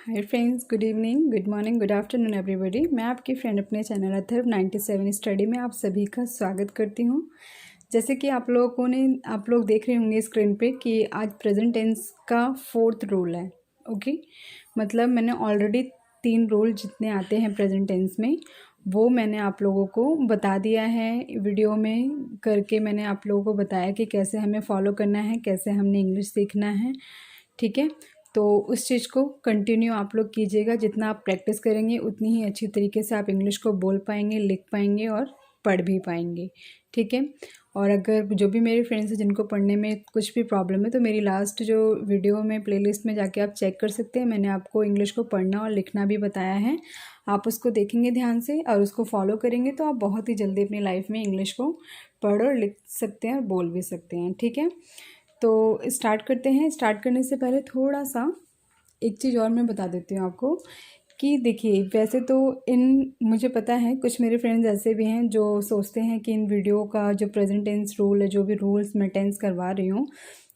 Hi friends, good evening, good morning, good afternoon everybody. मैं आपकी friend अपने channel Atharva 97 study में आप सभी का स्वागत करती हूँ। जैसे कि आप लोग देख रहे होंगे स्क्रीन पे कि आज प्रेजेंट टेंस का 4th रूल है। ओके, मतलब मैंने ऑलरेडी 3 रूल जितने आते हैं प्रेजेंट टेंस में वो मैंने आप लोगों को बता दिया है। वीडियो में करके मैंने आप लोगों को बताया कि कैसे हमें फॉलो करना है, कैसे हमने इंग्लिश सीखना है। ठीक है, तो उस चीज़ को कंटिन्यू आप लोग कीजिएगा। जितना आप प्रैक्टिस करेंगे उतनी ही अच्छी तरीके से आप इंग्लिश को बोल पाएंगे, लिख पाएंगे और पढ़ भी पाएंगे। ठीक है, और अगर जो भी मेरे फ्रेंड्स हैं जिनको पढ़ने में कुछ भी प्रॉब्लम है तो मेरी लास्ट जो वीडियो में प्लेलिस्ट में जाके आप चेक कर सकते हैं। मैंने आपको इंग्लिश को पढ़ना और लिखना भी बताया है। आप उसको देखेंगे ध्यान से और उसको फॉलो करेंगे तो आप बहुत ही जल्दी अपनी लाइफ में इंग्लिश को पढ़ और लिख सकते हैं और बोल भी सकते हैं। ठीक है, तो स्टार्ट करते हैं। स्टार्ट करने से पहले थोड़ा सा एक चीज़ और मैं बता देती हूँ आपको कि देखिए, वैसे तो मुझे पता है कुछ मेरे फ्रेंड्स ऐसे भी हैं जो सोचते हैं कि इन वीडियो का जो प्रेजेंट टेंस रूल है, जो भी रूल्स मैं टेंस करवा रही हूँ,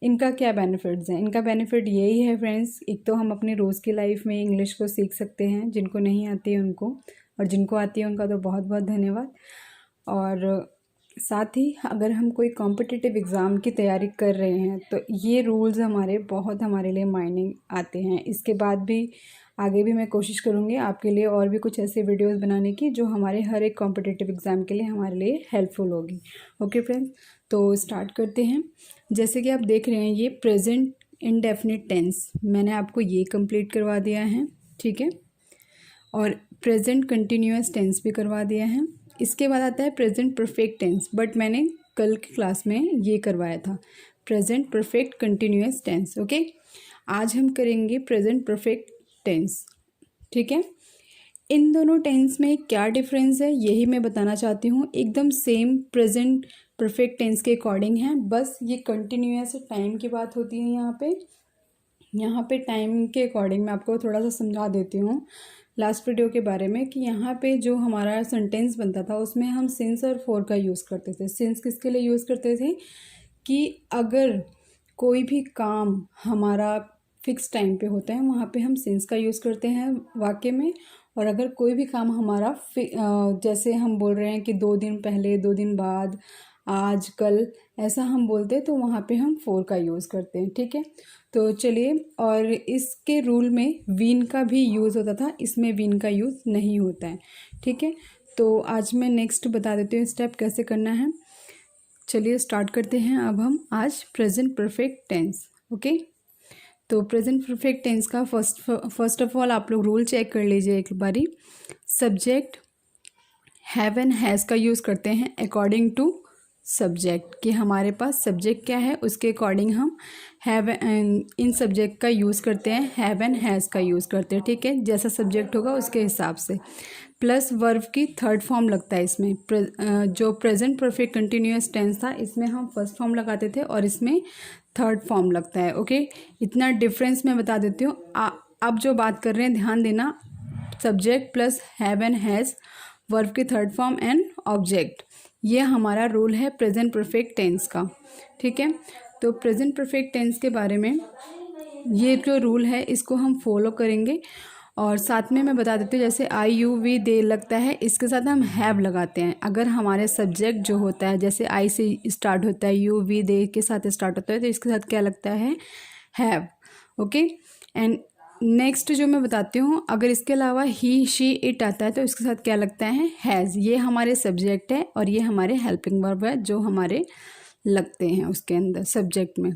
इनका क्या बेनिफिट्स हैं। इनका बेनिफिट यही है फ्रेंड्स, एक तो हम अपनी रोज़ की लाइफ में इंग्लिश को सीख सकते हैं, जिनको नहीं आती है उनको, और जिनको आती है उनका तो बहुत बहुत धन्यवाद। और साथ ही अगर हम कोई कॉम्पिटिटिव एग्ज़ाम की तैयारी कर रहे हैं तो ये रूल्स हमारे लिए मायने आते हैं। इसके बाद भी आगे भी मैं कोशिश करूँगी आपके लिए और भी कुछ ऐसे वीडियोस बनाने की जो हमारे हर एक कॉम्पिटिटिव एग्ज़ाम के लिए हमारे लिए हेल्पफुल होगी। ओके फ्रेंड्स, तो स्टार्ट करते हैं। जैसे कि आप देख रहे हैं ये प्रेजेंट इंडेफिनिट टेंस मैंने आपको ये कंप्लीट करवा दिया है। ठीक है, और प्रेजेंट कंटिन्यूअस टेंस भी करवा दिया है। इसके बाद आता है प्रेजेंट परफेक्ट टेंस, बट मैंने कल की क्लास में ये करवाया था present perfect continuous tense. Okay, आज हम करेंगे प्रेजेंट परफेक्ट टेंस। ठीक है, इन दोनों टेंस में क्या डिफरेंस है यही मैं बताना चाहती हूँ। एकदम सेम प्रेजेंट परफेक्ट टेंस के अकॉर्डिंग है, बस ये कंटिन्यूअस टाइम की बात होती है। यहाँ पे टाइम के अकॉर्डिंग मैं आपको थोड़ा सा समझा देती हूँ लास्ट वीडियो के बारे में कि यहाँ पे जो हमारा सेंटेंस बनता था उसमें हम सिंस और फॉर का यूज़ करते थे। सिंस किसके लिए यूज़ करते थे कि अगर कोई भी काम हमारा फिक्स टाइम पे होता है वहाँ पे हम सिंस का यूज़ करते हैं वाक्य में। और अगर कोई भी काम हमारा जैसे हम बोल रहे हैं कि 2 दिन पहले, 2 दिन बाद, आज, कल, ऐसा हम बोलते हैं तो वहाँ पे हम फॉर का यूज़ करते हैं। ठीक है, तो चलिए, और इसके रूल में वीन का भी यूज़ होता था, इसमें वीन का यूज़ नहीं होता है। ठीक है, तो आज मैं नेक्स्ट बता देती हूँ स्टेप कैसे करना है। चलिए स्टार्ट करते हैं अब हम आज प्रेजेंट परफेक्ट टेंस। ओके, तो प्रेजेंट परफेक्ट टेंस का फर्स्ट ऑफ ऑल आप लोग रूल चेक कर लीजिए एक बारी। सब्जेक्ट हैव एंड हैज़ का यूज़ करते हैं अकॉर्डिंग टू सब्जेक्ट, कि हमारे पास सब्जेक्ट क्या है उसके अकॉर्डिंग हम हैव इन सब्जेक्ट का यूज़ करते हैं, हैव एंड हैज़ का यूज़ करते हैं। ठीक है, जैसा सब्जेक्ट होगा उसके हिसाब से। प्लस वर्ब की थर्ड फॉर्म लगता है इसमें। जो प्रेजेंट परफेक्ट कंटिन्यूअस टेंस था इसमें हम फर्स्ट फॉर्म लगाते थे और इसमें थर्ड फॉर्म लगता है। ओके, इतना डिफरेंस मैं बता देती हूँ। अब जो बात कर रहे हैं ध्यान देना, subject plus have and has, verb की थर्ड फॉर्म एंड ऑब्जेक्ट, ये हमारा रूल है प्रेजेंट परफेक्ट टेंस का। ठीक है, तो प्रेजेंट परफेक्ट टेंस के बारे में ये जो रूल है इसको हम फॉलो करेंगे। और साथ में मैं बता देती हूँ, जैसे आई यू वी दे लगता है, इसके साथ हम हैव लगाते हैं। अगर हमारे सब्जेक्ट जो होता है जैसे आई से स्टार्ट होता है, यू वी दे के साथ स्टार्ट होता है, तो इसके साथ क्या लगता है, हैव। ओके, एंड नेक्स्ट जो मैं बताती हूँ, अगर इसके अलावा ही शी इट आता है तो इसके साथ क्या लगता है, हैज़। ये हमारे सब्जेक्ट है और ये हमारे हेल्पिंग वर्ब है जो हमारे लगते हैं उसके अंदर सब्जेक्ट में।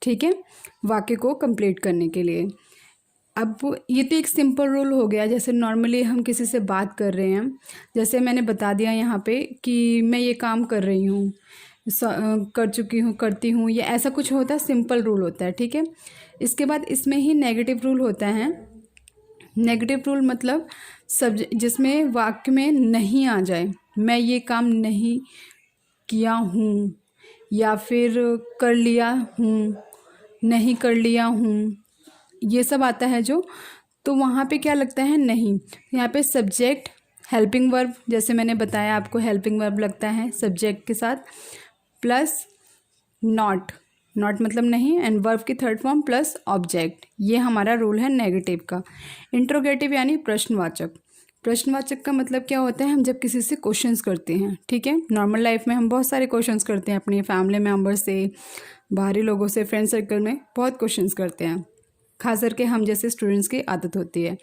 ठीक है, वाक्य को कंप्लीट करने के लिए। अब ये तो एक सिंपल रूल हो गया, जैसे नॉर्मली हम किसी से बात कर रहे हैं, जैसे मैंने बता दिया यहाँ पे कि मैं ये काम कर रही हूँ, कर चुकी हूँ, करती हूँ, ये ऐसा कुछ होता है, सिंपल रूल होता है। ठीक है, इसके बाद इसमें ही नेगेटिव रूल होता है। नेगेटिव रूल मतलब जिसमें वाक्य में नहीं आ जाए, मैं ये काम नहीं किया हूँ या फिर कर लिया हूँ, नहीं कर लिया हूँ, ये सब आता है जो, तो वहाँ पे क्या लगता है, नहीं। यहाँ पे सब्जेक्ट हेल्पिंग वर्ब, जैसे मैंने बताया आपको हेल्पिंग वर्ब लगता है सब्जेक्ट के साथ, प्लस नॉट, नॉट मतलब नहीं, एंड वर्ब की थर्ड फॉर्म प्लस ऑब्जेक्ट, ये हमारा रूल है नेगेटिव का। इंट्रोगेटिव यानी प्रश्नवाचक। प्रश्नवाचक का मतलब क्या होता है, हम जब किसी से क्वेश्चंस करते हैं, ठीक है, नॉर्मल लाइफ में हम बहुत सारे क्वेश्चंस करते हैं, अपनी फैमिली मेम्बर से, बाहरी लोगों से, फ्रेंड सर्कल में बहुत क्वेश्चंस करते हैं, खास करके हम जैसे स्टूडेंट्स की आदत होती है।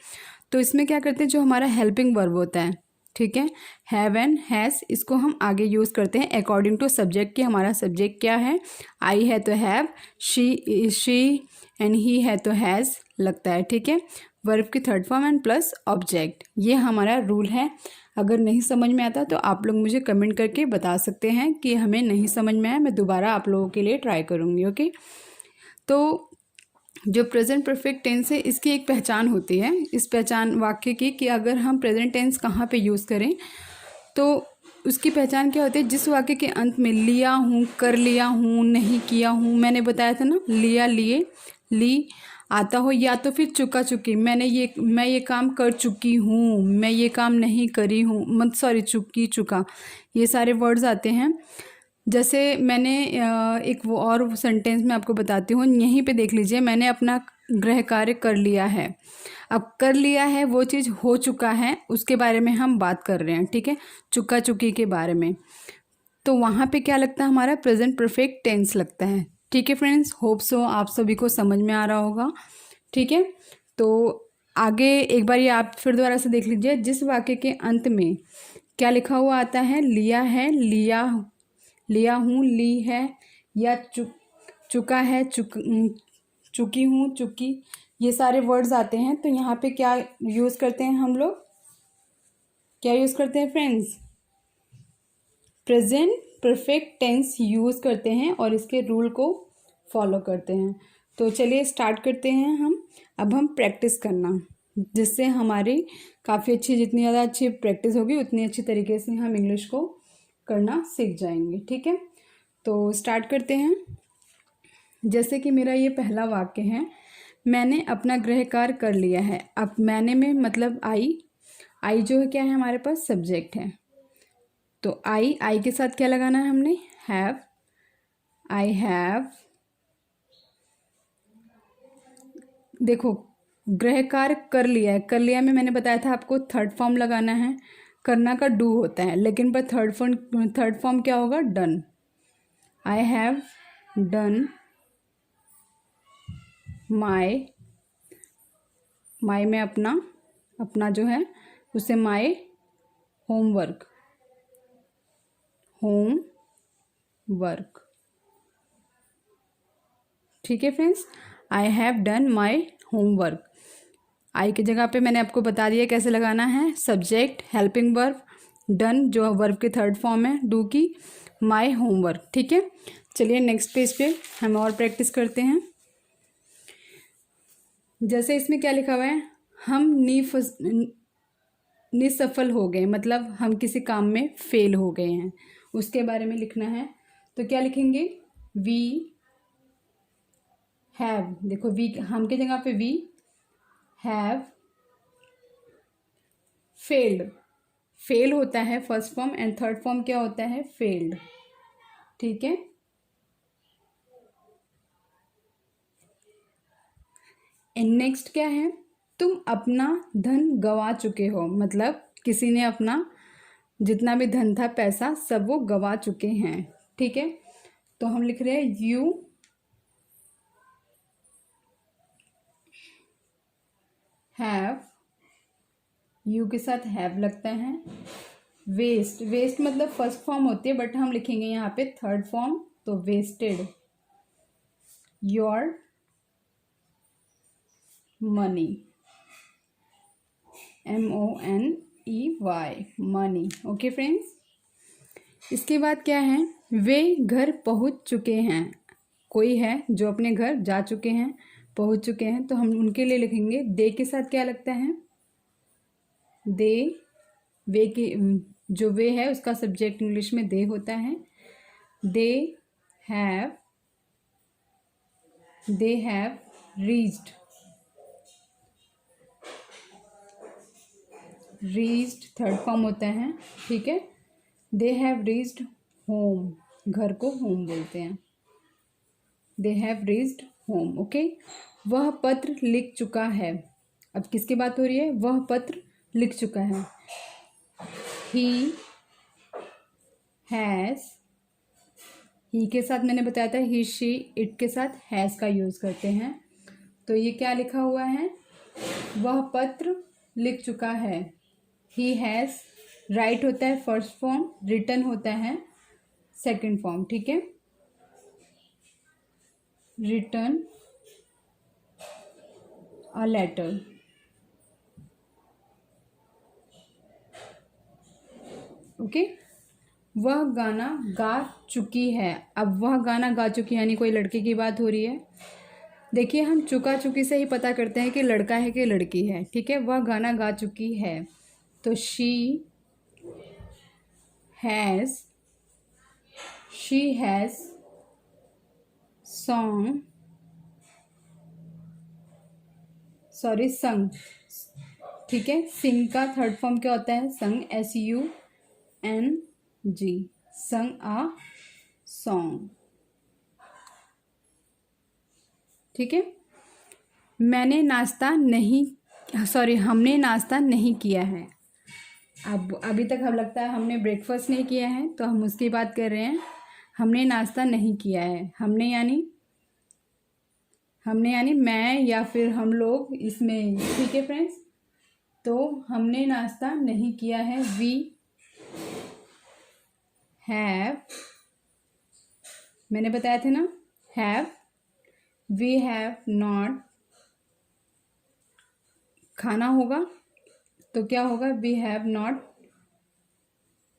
तो इसमें क्या करते हैं, जो हमारा हेल्पिंग वर्ब होता है, ठीक है, हैव एंड हैज़, इसको हम आगे यूज़ करते हैं अकॉर्डिंग टू सब्जेक्ट कि हमारा सब्जेक्ट क्या है। आई है तो हैव, शी एंड ही है तो हैज़ लगता है, ठीक है। वर्ब की third form and plus object, ये हमारा रूल है। अगर नहीं समझ में आता तो आप लोग मुझे कमेंट करके बता सकते हैं कि हमें नहीं समझ में आया, मैं दोबारा आप लोगों के लिए ट्राई करूँगी, ओके। तो जो प्रेजेंट परफेक्ट टेंस है, इसकी एक पहचान होती है, इस पहचान वाक्य की, कि अगर हम प्रेजेंट टेंस कहाँ पे यूज़ करें तो उसकी पहचान क्या होती है, जिस वाक्य के अंत में लिया हूँ, कर लिया हूँ, नहीं किया हूँ, मैंने बताया था ना, लिया, लिए, ली आता हो, या तो फिर चुका चुकी, मैं ये काम कर चुकी हूँ, मैं ये काम नहीं करी हूँ, मत सॉरी चुकी चुका, ये सारे वर्ड्स आते हैं। जैसे मैंने एक वो और सेंटेंस में आपको बताती हूँ, यहीं पे देख लीजिए, मैंने अपना गृह कार्य कर लिया है। अब कर लिया है वो चीज़ हो चुका है, उसके बारे में हम बात कर रहे हैं, ठीक है, चुका चुकी के बारे में। तो वहाँ पे क्या लगता है, हमारा प्रेजेंट परफेक्ट टेंस लगता है, ठीक है फ्रेंड्स। होप सो आप सभी को समझ में आ रहा होगा, ठीक है। तो आगे एक बार ये आप फिर दोबारा से देख लीजिए, जिस वाक्य के अंत में क्या लिखा हुआ आता है, लिया है, लिया हूँ, ली है, या चुका है, चुकी हूँ, चुकी, ये सारे वर्ड्स आते हैं। तो यहाँ पे क्या यूज़ करते हैं हम लोग, क्या यूज़ करते हैं friends, present perfect tense use करते हैं और इसके रूल को फॉलो करते हैं। तो चलिए स्टार्ट करते हैं हम। अब हम प्रैक्टिस करना, जिससे हमारी काफ़ी अच्छी, जितनी ज़्यादा अच्छी प्रैक्टिस होगी उतनी अच्छी तरीके से हम इंग्लिश को करना सीख जाएंगे, ठीक है। तो स्टार्ट करते हैं। जैसे कि मेरा ये पहला वाक्य है, मैंने अपना गृह कार्य कर लिया है। अब मैंने में मतलब आई जो है क्या है, हमारे पास सब्जेक्ट है। तो आई के साथ क्या लगाना है हमने, हैव, आई हैव। देखो गृह कार्य कर लिया है, कर लिया में मैंने बताया था आपको थर्ड फॉर्म लगाना है, करना का डू होता है, लेकिन पर थर्ड फॉर्म क्या होगा, done. I have done my में अपना जो है उसे माई होमवर्क, ठीक है friends. I have done my homework. I की जगह पे मैंने आपको बता दिया कैसे लगाना है, सब्जेक्ट, हेल्पिंग वर्ब, डन जो वर्ब की थर्ड फॉर्म है, डू की, माई होमवर्क, ठीक है। चलिए नेक्स्ट पेज पे हम और प्रैक्टिस करते हैं। जैसे इसमें क्या लिखा हुआ है, हम निसफल हो गए, मतलब हम किसी काम में फेल हो गए हैं, उसके बारे में लिखना है। तो क्या लिखेंगे, वी हैव, देखो वी हम की जगह पे वी हैव फेल्ड, फेल होता है first form, and third form क्या होता है, फेल्ड, ठीक है। एंड नेक्स्ट क्या है, तुम अपना धन गवा चुके हो, मतलब किसी ने अपना जितना भी धन था, पैसा, सब वो गवा चुके हैं, ठीक है। तो हम लिख रहे हैं यू हैव, यू के साथ हैव लगता है। वेस्ट मतलब फर्स्ट फॉर्म होती है, बट हम लिखेंगे यहाँ पे थर्ड फॉर्म, तो wasted your money, MONEY, money, okay friends. इसके बाद क्या है, वे घर पहुंच चुके हैं, कोई है जो अपने घर जा चुके हैं, पहुंच चुके हैं, तो हम उनके लिए लिखेंगे दे के साथ क्या लगता है, दे, वे की जो वे है उसका सब्जेक्ट इंग्लिश में दे होता है। They have reached third form होता है, ठीक है। दे हैव रीच्ड होम, घर को होम बोलते हैं। They have reached home. Okay, वह पत्र लिख चुका है। अब किसकी बात हो रही है? वह पत्र लिख चुका है। ही हैज़, ही के साथ मैंने बताया था ही शी इट के साथ हैज़ का यूज़ करते हैं। तो ये क्या लिखा हुआ है? वह पत्र लिख चुका है। ही हैज़, राइट होता है फर्स्ट फॉर्म, रिटन होता है सेकंड फॉर्म। ठीक है, रिटन अ लेटर। ओके, वह गाना गा चुकी है। अब वह गाना गा चुकी है यानी कोई लड़के की बात हो रही है। देखिए, हम चुका चुकी से ही पता करते हैं कि लड़का है कि लड़की है। ठीक है, वह गाना गा चुकी है, तो शी हैज़ संग। ठीक है, सिंग का थर्ड फॉर्म क्या होता है? संग, SUNG, संग आ सॉन्ग। ठीक है, हमने नाश्ता नहीं किया है। अब अभी तक हम लगता है हमने ब्रेकफास्ट नहीं किया है, तो हम उसकी बात कर रहे हैं। हमने नाश्ता नहीं किया है। हमने यानी मैं या फिर हम लोग इसमें। ठीक है फ्रेंड्स, तो हमने नाश्ता नहीं किया है। वी हैव, मैंने बताया था ना, वी हैव नॉट, खाना होगा तो क्या होगा? We have not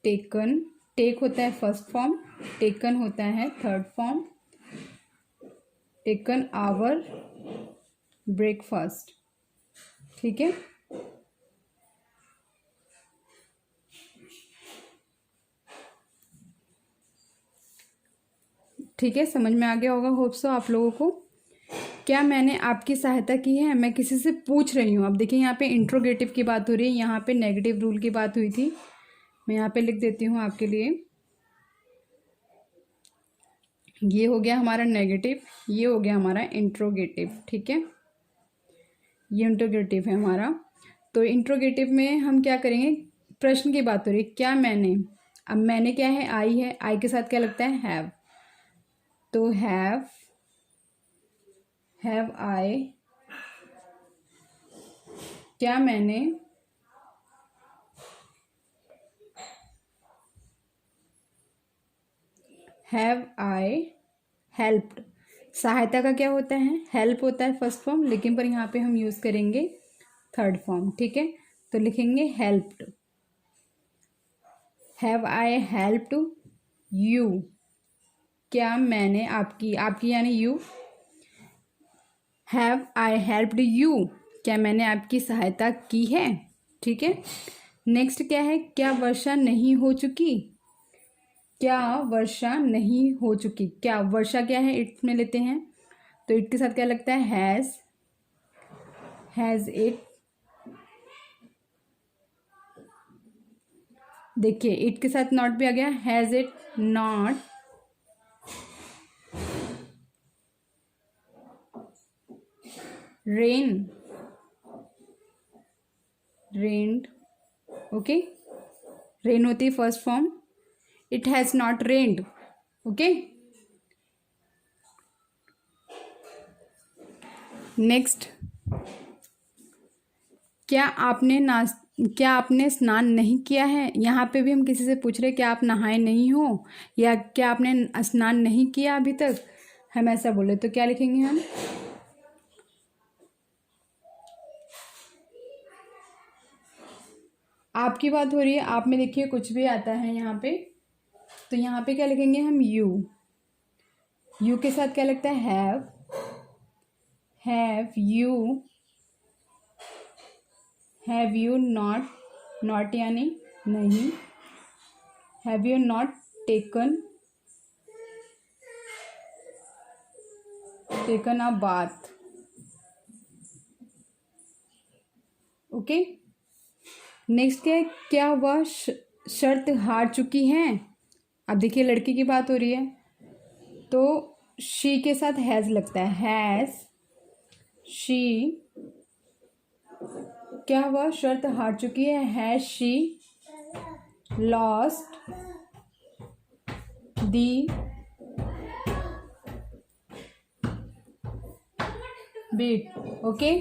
taken, take होता है फर्स्ट फॉर्म, टेकन होता है third form, taken our breakfast. ठीक है, ठीक है, समझ में आ गया होगा होप सो आप लोगों को। क्या मैंने आपकी सहायता की है? मैं किसी से पूछ रही हूँ। अब देखिए, यहाँ पे इंट्रोगेटिव की बात हो रही है, यहाँ पे नेगेटिव रूल की बात हुई थी। मैं यहाँ पे लिख देती हूँ आपके लिए। ये हो गया हमारा नेगेटिव, ये हो गया हमारा इंट्रोगेटिव। ठीक है, ये इंट्रोगेटिव है हमारा। तो इंट्रोगेटिव में हम क्या करेंगे? प्रश्न की बात हो रही है, क्या मैंने। अब मैंने क्या है? आई है, आई के साथ क्या लगता है? हैव। तो हैव आई, क्या मैंने हैव आई हेल्प्ड। सहायता का क्या होता है? हेल्प होता है फर्स्ट फॉर्म, लेकिन पर यहाँ पे हम यूज़ करेंगे थर्ड फॉर्म। ठीक है, तो लिखेंगे helped. Have I helped you, क्या मैंने आपकी यानी you. Have I helped you, क्या मैंने आपकी सहायता की है। ठीक है, नेक्स्ट क्या है? क्या वर्षा नहीं हो चुकी। क्या वर्षा नहीं हो चुकी। क्या वर्षा क्या है? इट में लेते हैं, तो इट के साथ क्या लगता है? Has it. देखिए, इट के साथ नॉट भी आ गया। Has it not rained. Okay, rain होती है first form, it has not rained. Okay, next, क्या आपने स्नान नहीं किया है। यहाँ पे भी हम किसी से पूछ रहे क्या आप नहाए नहीं हो, या क्या आपने स्नान नहीं किया अभी तक। हम ऐसा बोले तो क्या लिखेंगे हम? आपकी बात हो रही है, आप में देखिए कुछ भी आता है यहाँ पे, तो यहाँ पे क्या लिखेंगे हम? यू के साथ क्या लगता है? हैव यू नॉट यानी नहीं। Have you not taken a bath. Okay, next क्या वह शर्त हार चुकी है। अब देखिए, लड़की की बात हो रही है, तो शी के साथ हैज़ लगता है, हैज़ शी, क्या हुआ, शर्त हार चुकी है, has she lost the bet. Okay,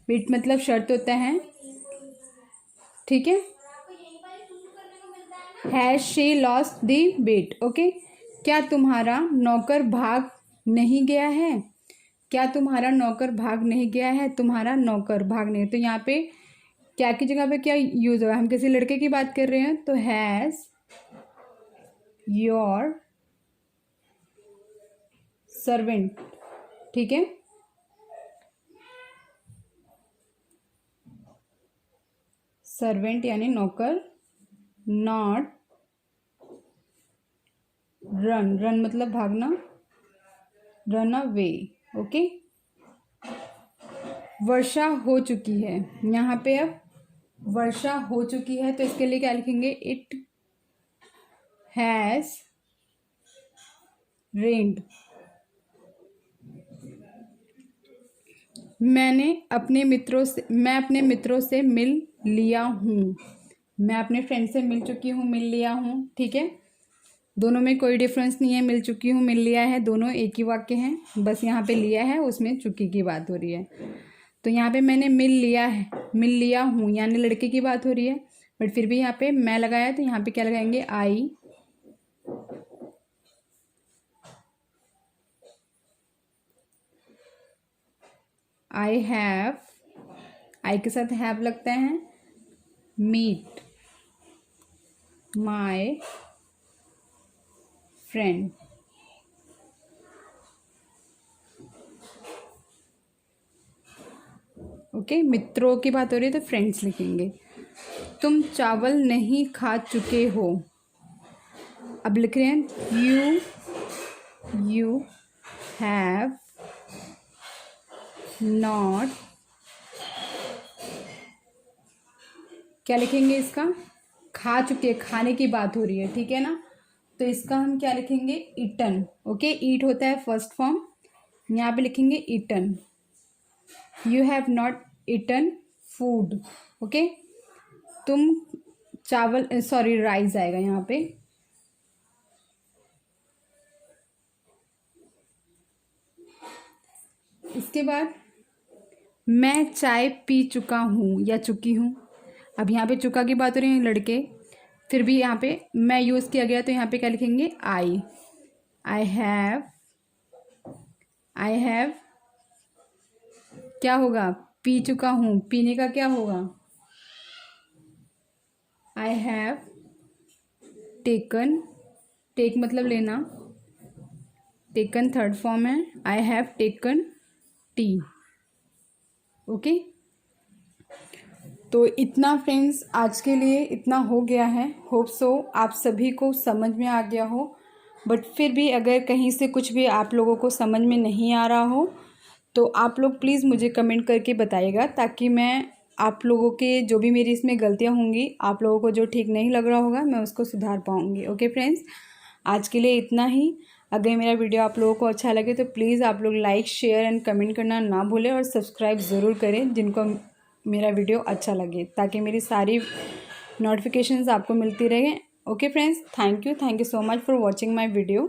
bet मतलब शर्त होता है, ठीक है। Has she lost the bet. Okay, क्या तुम्हारा नौकर भाग नहीं गया है, क्या तुम्हारा नौकर भाग नहीं गया है, तुम्हारा नौकर भाग नहीं। तो यहाँ पे क्या की जगह पे क्या यूज हुआ है, हम किसी लड़के की बात कर रहे हैं, तो हैज योर सर्वेंट, ठीक है। सर्वेंट यानी नौकर, नॉट रन, रन मतलब भागना, रन अवे। ओके, वर्षा हो चुकी है, यहाँ पे अब वर्षा हो चुकी है, तो इसके लिए क्या लिखेंगे, इट हैज रेन्ड। मैं अपने मित्रों से मिल लिया हूँ, मैं अपने फ्रेंड से मिल चुकी हूँ, मिल लिया हूँ, ठीक है। दोनों में कोई डिफरेंस नहीं है, मिल चुकी हूँ, मिल लिया है, दोनों एक ही वाक्य हैं, बस यहाँ पे लिया है उसमें चुकी की बात हो रही है। तो यहाँ पे मैंने मिल लिया है, मिल लिया हूँ यानी लड़के की बात हो रही है, बट फिर भी यहाँ पे मैं लगाया, तो यहाँ पे क्या लगाएंगे, आई हैव, आई के साथ हैव लगता है, मीट माई फ्रेंड। ओके, मित्रों की बात हो रही है तो फ्रेंड्स लिखेंगे। तुम चावल नहीं खा चुके हो, अब लिख रहे हैं यू हैव नॉट, क्या लिखेंगे इसका, खा चुके, खाने की बात हो रही है, ठीक है ना। तो इसका हम क्या लिखेंगे, ईटन। ओके, ईट होता है फर्स्ट फॉर्म, यहाँ पे लिखेंगे eaten. You have not eaten food. Okay, तुम चावल, सॉरी राइस आएगा यहाँ पे, इसके बाद मैं चाय पी चुका हूँ या चुकी हूँ। अब यहाँ पे चुका की बात हो रही है लड़के, फिर भी यहाँ पे मैं यूज़ किया गया, तो यहाँ पे क्या लिखेंगे, आई हैव, क्या होगा, पी चुका हूँ, पीने का क्या होगा, आई हैव टेकन, टेक मतलब लेना, टेकन थर्ड फॉर्म है, I have taken T. Okay, तो इतना फ्रेंड्स आज के लिए इतना हो गया है। होप सो आप सभी को समझ में आ गया हो, बट फिर भी अगर कहीं से कुछ भी आप लोगों को समझ में नहीं आ रहा हो तो आप लोग प्लीज़ मुझे कमेंट करके बताइएगा, ताकि मैं आप लोगों के जो भी मेरी इसमें गलतियां होंगी, आप लोगों को जो ठीक नहीं लग रहा होगा, मैं उसको सुधार पाऊँगी। ओके फ्रेंड्स, आज के लिए इतना ही। अगर मेरा वीडियो आप लोगों को अच्छा लगे तो प्लीज़ आप लोग लाइक, शेयर एंड कमेंट करना ना भूलें, और सब्सक्राइब ज़रूर करें जिनको मेरा वीडियो अच्छा लगे, ताकि मेरी सारी नोटिफिकेशंस आपको मिलती रहें। Okay friends, thank you so much for watching my video.